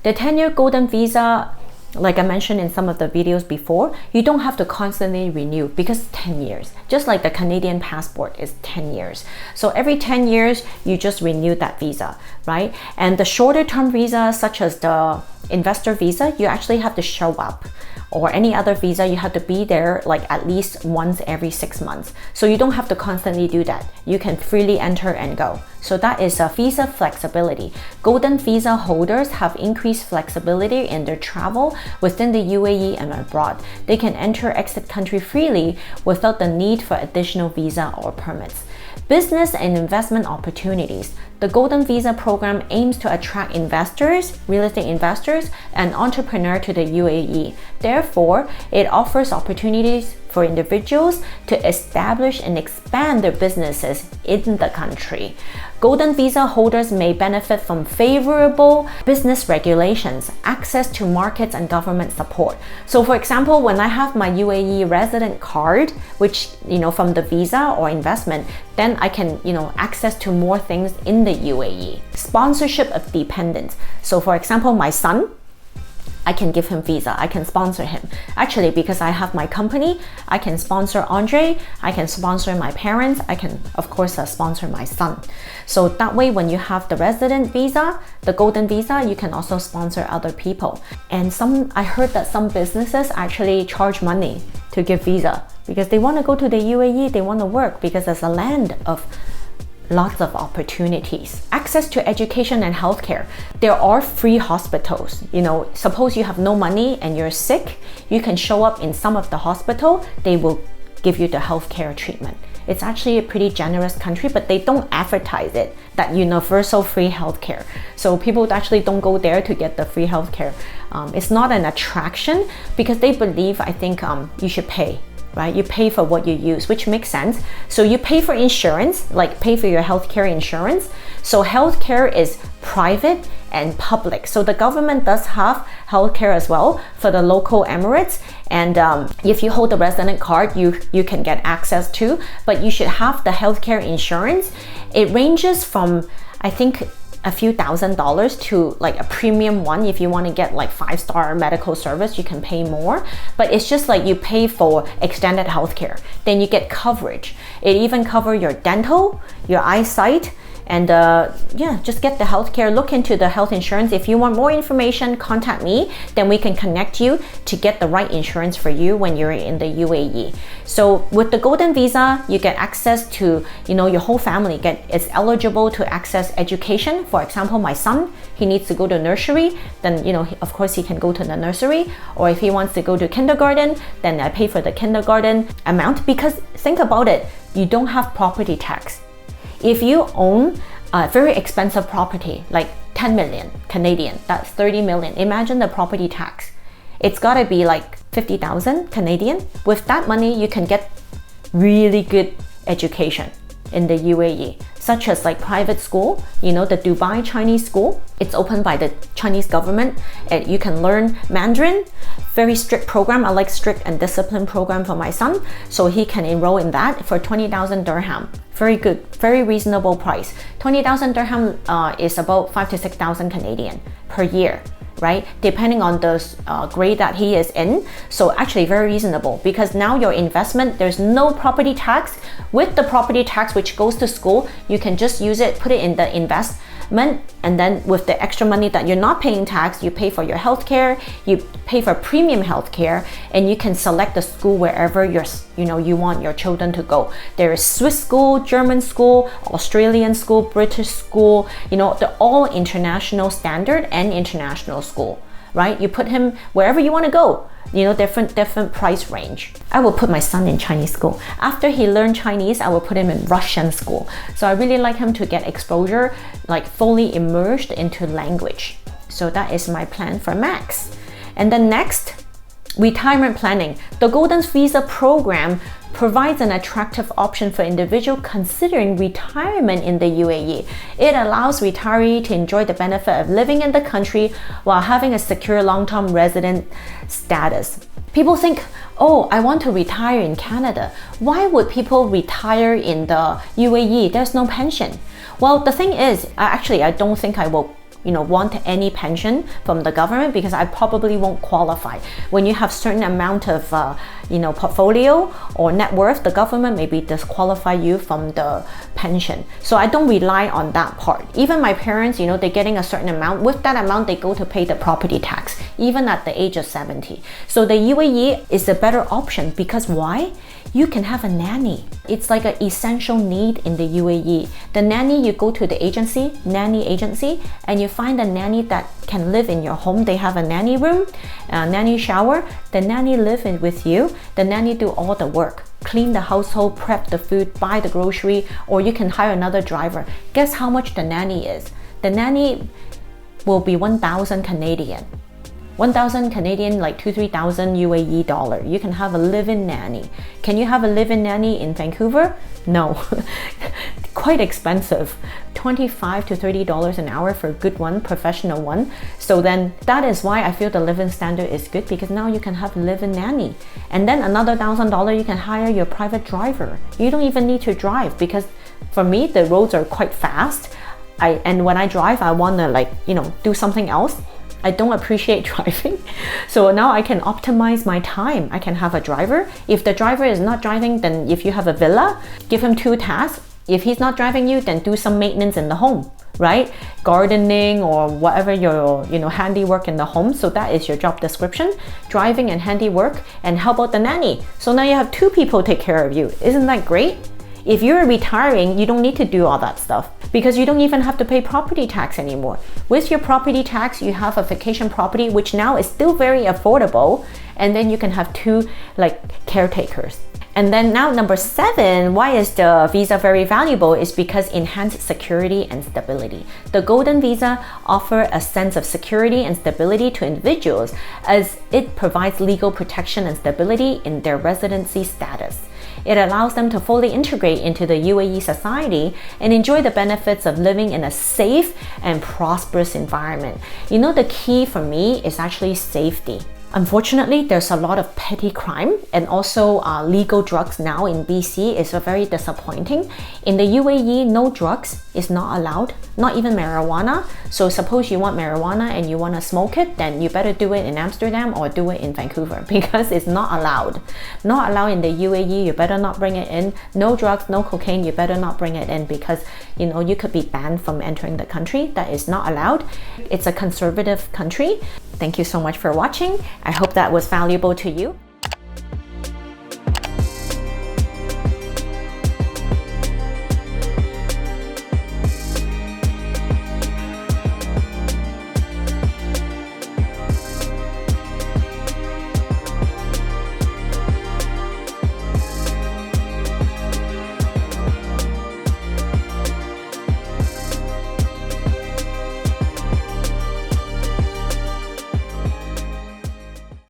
The 10-year golden visa, like I mentioned in some of the videos before, you don't have to constantly renew because 10 years. Just like the Canadian passport is 10 years. So every 10 years, you just renew that visa, right? And the shorter term visa, such as the investor visa, you actually have to show up. Or any other visa, you have to be there like at least once every 6 months. So you don't have to constantly do that. You can freely enter and go. So that is a visa flexibility. Golden visa holders have increased flexibility in their travel within the UAE and abroad. They can enter, exit country freely without the need for additional visa or permits. Business and investment opportunities. The Golden Visa program aims to attract investors, real estate investors, and entrepreneurs to the UAE. Therefore, it offers opportunities for individuals to establish and expand their businesses in the country. Golden Visa holders may benefit from favorable business regulations, access to markets, and government support. So for example, when I have my UAE resident card, which, from the visa or investment, then I can, access to more things in the UAE. Sponsorship of dependents. So for example, my son, I can give him visa, I can sponsor him. Actually, because I have my company, I can sponsor Andre, I can sponsor my parents, I can of course sponsor my son. So that way, when you have the resident visa, the golden visa, you can also sponsor other people. And I heard that some businesses actually charge money to give visa because they want to go to the UAE, they want to work because it's a land of lots of opportunities. Access to education and healthcare. There are free hospitals. Suppose you have no money and you're sick, you can show up in some of the hospital, they will give you the healthcare treatment. It's actually a pretty generous country, but they don't advertise it, that universal free healthcare. So people actually don't go there to get the free healthcare. It's not an attraction because they believe, I think, you should pay. Right? You pay for what you use, which makes sense. So you pay for insurance, like pay for your healthcare insurance. So healthcare is private and public. So the government does have healthcare as well for the local Emirates. And if you hold a resident card, you can get access to, but you should have the healthcare insurance. It ranges from, I think, a few $1,000s to like a premium one. If you want to get like 5-star medical service, you can pay more, but it's just like you pay for extended healthcare, then you get coverage. It even covers your dental, your eyesight, and just get the healthcare. Look into the health insurance. If you want more information, contact me, then we can connect you to get the right insurance for you when you're in the UAE. So with the golden visa, you get access to, your whole family is eligible to access education. For example, my son, he needs to go to nursery, then of course he can go to the nursery. Or if he wants to go to kindergarten, then I pay for the kindergarten amount. Because think about it, you don't have property tax. If you own a very expensive property, like 10 million Canadian, that's 30 million. Imagine the property tax. It's gotta be like 50,000 Canadian. With that money, you can get really good education in the UAE, such as like private school, the Dubai Chinese school. It's opened by the Chinese government, and you can learn Mandarin. Very strict program. I like strict and disciplined program for my son, so he can enroll in that for 20,000 dirham. Very good, very reasonable price. 20,000 dirham is about 5,000 to 6,000 Canadian per year, right? Depending on the grade that he is in. So actually very reasonable, because now your investment, there's no property tax. With the property tax which goes to school, you can just use it, put it in the investment, and then with the extra money that you're not paying tax, you pay for your healthcare, you pay for premium healthcare, and you can select the school wherever you want your children to go. There is Swiss school, German school, Australian school, British school, they're all international standard and international school, right? You put him wherever you want to go. Different price range. I will put my son in Chinese school. After he learned Chinese, I will put him in Russian school. So I really like him to get exposure, like fully immersed into language. So that is my plan for Max. And then next, retirement planning. The Golden Visa program provides an attractive option for individuals considering retirement in the UAE. It allows retirees to enjoy the benefit of living in the country while having a secure long-term resident status. People think, oh, I want to retire in Canada. Why would people retire in the UAE? There's no pension. Well, the thing is, I don't think I will want any pension from the government because I probably won't qualify. When you have certain amount of portfolio or net worth, the government maybe disqualify you from the pension. So I don't rely on that part. Even my parents, they're getting a certain amount. With that amount, they go to pay the property tax, even at the age of 70. So the UAE is a better option because why? You can have a nanny. It's like an essential need in the UAE. The nanny, you go to the nanny agency, and you find a nanny that can live in your home. They have a nanny room, a nanny shower. The nanny live in with you. The nanny do all the work. Clean the household, prep the food, buy the grocery, or you can hire another driver. Guess how much the nanny is? The nanny will be 1,000 Canadian. 1,000 Canadian, like 2,000-3,000 UAE dollar. You can have a live-in nanny. Can you have a live-in nanny in Vancouver? No. Quite expensive. $25 to $30 an hour for a good one, professional one. So then that is why I feel the living standard is good, because now you can have a live-in nanny. And then another $1,000 you can hire your private driver. You don't even need to drive, because for me the roads are quite fast. And when I drive, I want to do something else. I don't appreciate driving. So now I can optimize my time. I can have a driver. If the driver is not driving, then if you have a villa, give him 2 tasks. If he's not driving you, then do some maintenance in the home, right? Gardening or whatever your handiwork in the home. So that is your job description, driving and handiwork. And how about the nanny? So now you have 2 people take care of you. Isn't that great? If you're retiring, you don't need to do all that stuff because you don't even have to pay property tax anymore. With your property tax, you have a vacation property, which now is still very affordable. And then you can have 2 caretakers. And then now number 7, why is the visa very valuable is because enhanced security and stability. The Golden Visa offers a sense of security and stability to individuals as it provides legal protection and stability in their residency status. It allows them to fully integrate into the UAE society and enjoy the benefits of living in a safe and prosperous environment. The key for me is actually safety. Unfortunately, there's a lot of petty crime and also legal drugs now in BC is very disappointing. In the UAE, no drugs is not allowed, not even marijuana. So suppose you want marijuana and you want to smoke it, then you better do it in Amsterdam or do it in Vancouver because it's not allowed. Not allowed in the UAE, you better not bring it in. No drugs, no cocaine, you better not bring it in because you could be banned from entering the country. That is not allowed. It's a conservative country. Thank you so much for watching. I hope that was valuable to you.